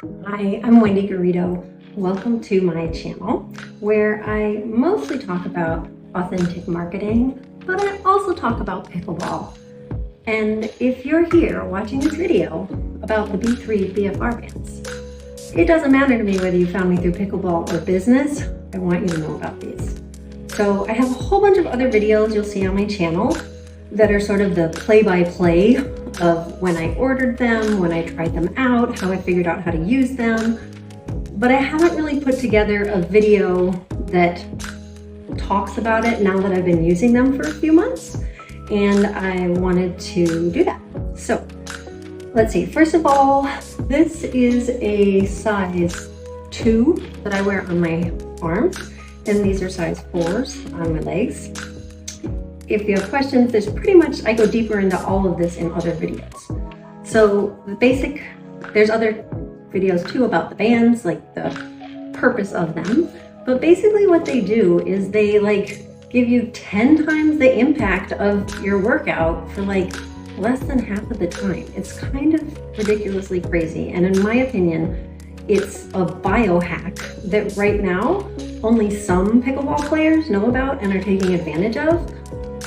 Hi, I'm Wendy Garrido. Welcome to my channel where I mostly talk about authentic marketing, but I also talk about pickleball. And if you're here watching this video about the B3 BFR bands, it doesn't matter to me whether you found me through pickleball or business. I want you to know about these. So I have a whole bunch of other videos you'll see on my channel that are sort of the play-by-play of when I ordered them, when I tried them out, how I figured out how to use them. But I haven't really put together a video that talks about it now that I've been using them for a few months, and I wanted to do that. So let's see, first of all, this is a size 2 that I wear on my arms, and these are size 4s on my legs. If you have questions, there's pretty much, I go deeper into all of this in other videos. So the basic, there's other videos too about the bands, like the purpose of them. But basically what they do is they give you 10 times the impact of your workout for less than half of the time. It's kind of ridiculously crazy. And in my opinion, it's a biohack that right now only some pickleball players know about and are taking advantage of.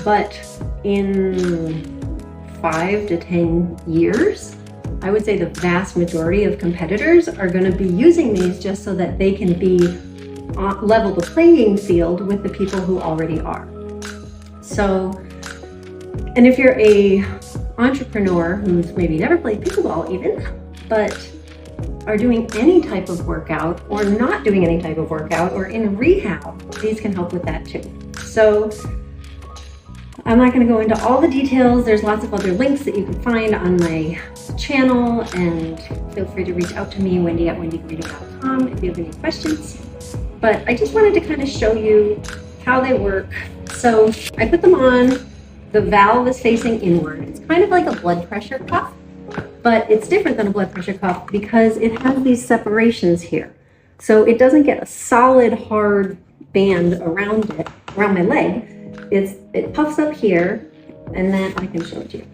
But in 5 to 10 years, I would say the vast majority of competitors are going to be using these just so that they can be level the playing field with the people who already are. So, and if you're a entrepreneur who's maybe never played pickleball even, but are doing any type of workout or not doing any type of workout or in rehab, these can help with that too. So I'm not going to go into all the details. There's lots of other links that you can find on my channel, and feel free to reach out to me, wendy@wendygarrido.com, if you have any questions. But I just wanted to kind of show you how they work. So I put them on, the valve is facing inward. It's kind of like a blood pressure cuff, but it's different than a blood pressure cuff because it has these separations here. So it doesn't get a solid, hard band around it, around my leg. It puffs up here, and then I can show it to you.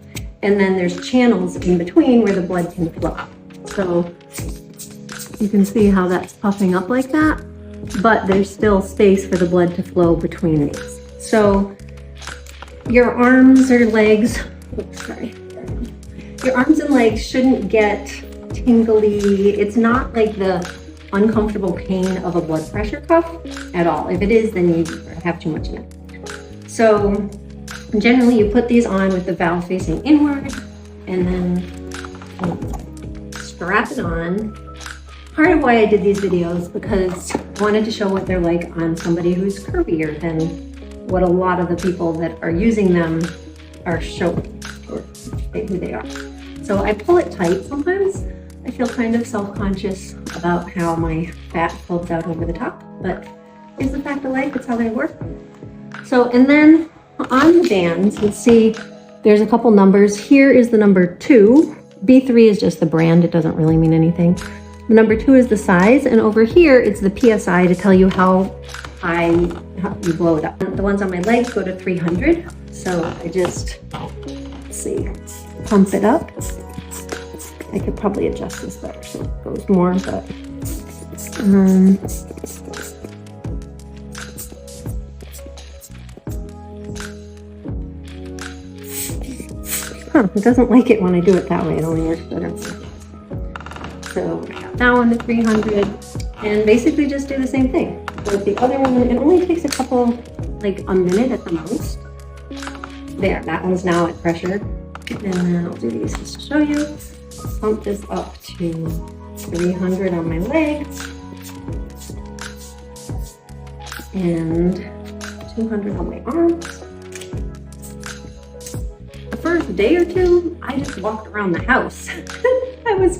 And then there's channels in between where the blood can flow. So you can see how that's puffing up like that, but there's still space for the blood to flow between these. So your arms or legs, your arms and legs shouldn't get tingly. It's not like the uncomfortable pain of a blood pressure cuff at all. If it is, then you have too much in it. So generally you put these on with the valve facing inward and then strap it on. Part of why I did these videos because I wanted to show what they're like on somebody who's curvier than what a lot of the people that are using them are showing or who they are. So I pull it tight sometimes. I feel kind of self-conscious about how my fat folds out over the top, but it's the fact of life, it's how they work. So, and then on the bands, you'll see there's a couple numbers. Here is the number 2. B3 is just the brand. It doesn't really mean anything. The number 2 is the size. And over here, it's the PSI to tell you how you blow it up. The ones on my legs go to 300. So I just, let's see, pump it up. I could probably adjust this better so it goes more, but it doesn't like it when I do it that way. It only works better. So I got that one to 300, and basically just do the same thing. With the other one, it only takes a couple, a minute at the most. There, that one's now at pressure. And then I'll do these just to show you. Pump this up to 300 on my legs and 200 on my arms. First day or two, I just walked around the house.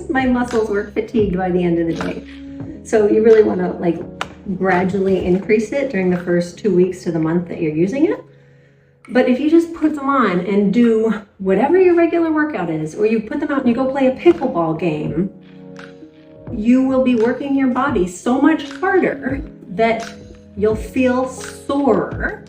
My muscles were fatigued by the end of the day. So you really want to gradually increase it during the first 2 weeks to the month that you're using it. But if you just put them on and do whatever your regular workout is, or you put them out and you go play a pickleball game, you will be working your body so much harder that you'll feel sore.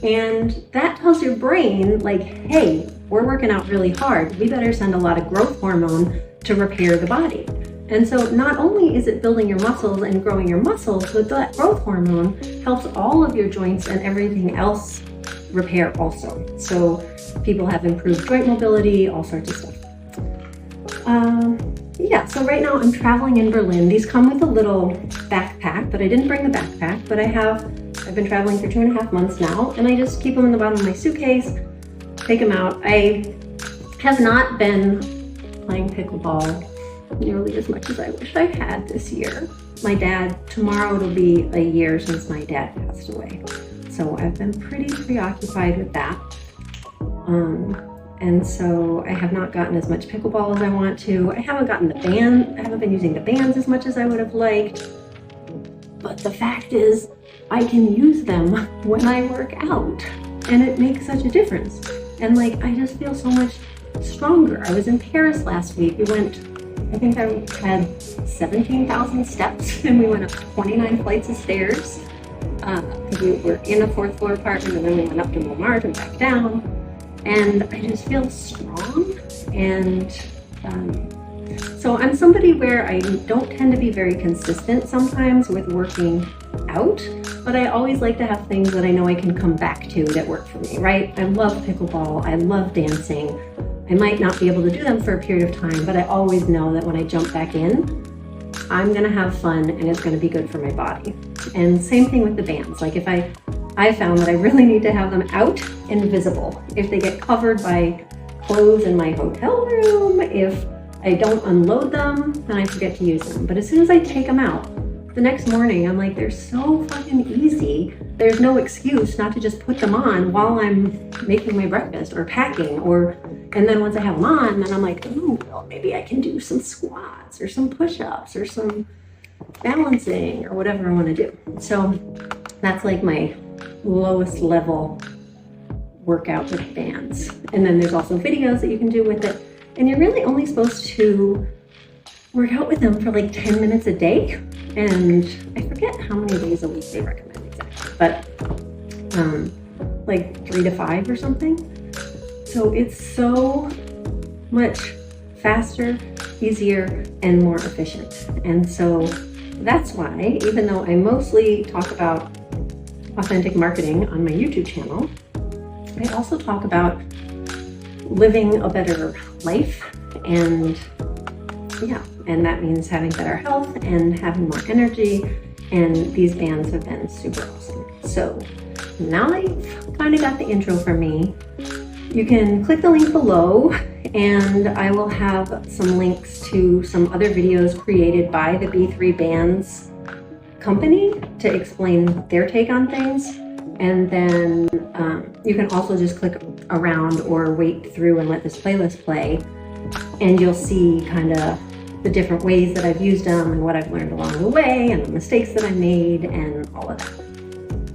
And that tells your brain, hey, we're working out really hard. We better send a lot of growth hormone to repair the body. And so not only is it building your muscles and growing your muscles, but that growth hormone helps all of your joints and everything else repair also. So people have improved joint mobility, all sorts of stuff. Yeah, so right now I'm traveling in Berlin. These come with a little backpack, but I didn't bring the backpack, but I've been traveling for 2.5 months now, and I just keep them in the bottom of my suitcase, take them out. I have not been playing pickleball nearly as much as I wish I had this year. Tomorrow it'll be a year since my dad passed away. So I've been pretty preoccupied with that. And so I have not gotten as much pickleball as I want to. I haven't been using the bands as much as I would have liked. But the fact is, I can use them when I work out, and it makes such a difference. And like, I just feel so much stronger. I was in Paris last week. I think I had 17,000 steps, and we went up 29 flights of stairs. We were in a 4th floor apartment, and then we went up to Montmartre and back down. And I just feel strong. And so I'm somebody where I don't tend to be very consistent sometimes with working out, but I always like to have things that I know I can come back to that work for me, right? I love pickleball. I love dancing. I might not be able to do them for a period of time, but I always know that when I jump back in, I'm gonna have fun and it's gonna be good for my body. And same thing with the bands. Like I found that I really need to have them out and visible. If they get covered by clothes in my hotel room, if I don't unload them, then I forget to use them. But as soon as I take them out, the next morning, I'm like, they're so fucking easy. There's no excuse not to just put them on while I'm making my breakfast or packing, and then once I have them on, then I'm like, oh, well, maybe I can do some squats or some push-ups or some balancing or whatever I want to do. So that's like my lowest level workout with bands. And then there's also videos that you can do with it. And you're really only supposed to work out with them for like 10 minutes a day. And I forget how many days a week they recommend exactly, but like 3 to 5 or something. So it's so much faster, easier, and more efficient. And so that's why, even though I mostly talk about authentic marketing on my YouTube channel, I also talk about living a better life, and that means having better health and having more energy, and these bands have been super awesome. So now that you've kind of got the intro from me, you can click the link below, and I will have some links to some other videos created by the B3 Bands company to explain their take on things. And then you can also just click around or wait through and let this playlist play, and you'll see kind of the different ways that I've used them and what I've learned along the way and the mistakes that I made and all of that.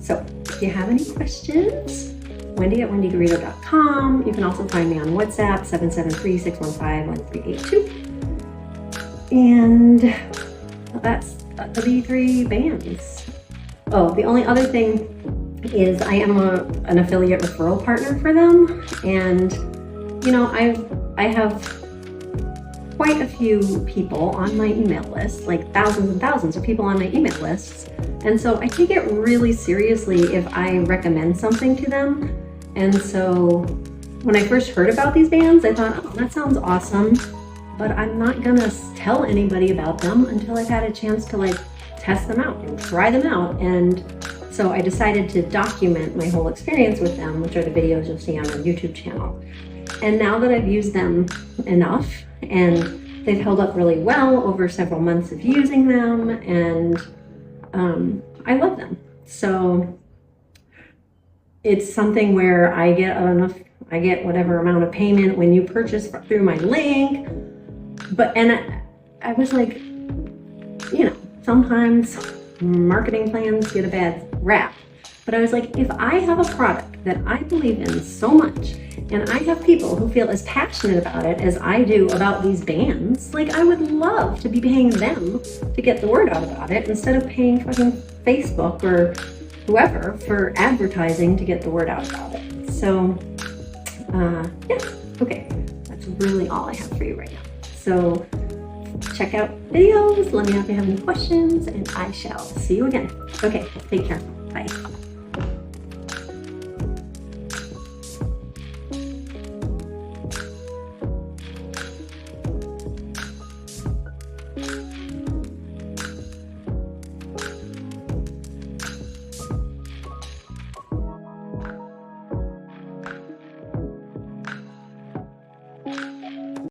So if you have any questions, Wendy@wendygarrido.com. You can also find me on WhatsApp, 773-615-1382. And that's the B3 Bands. Oh, the only other thing is I am an affiliate referral partner for them. And, you know, I have quite a few people on my email list, like thousands and thousands of people on my email lists. And so I take it really seriously if I recommend something to them. And so when I first heard about these bands, I thought, oh, that sounds awesome, but I'm not gonna tell anybody about them until I've had a chance to like test them out and try them out. And so I decided to document my whole experience with them, which are the videos you'll see on my YouTube channel. And now that I've used them enough, and they've held up really well over several months of using them, and I love them. So it's something where I get whatever amount of payment when you purchase through my link. And I was like, you know, sometimes marketing plans get a bad rap. But I was like, if I have a product that I believe in so much, and I have people who feel as passionate about it as I do about these bands, like I would love to be paying them to get the word out about it instead of paying fucking Facebook or whoever for advertising to get the word out about it. So, yeah, okay, that's really all I have for you right now. So check out videos. Let me know if you have any questions, and I shall see you again. Okay, take care. Bye.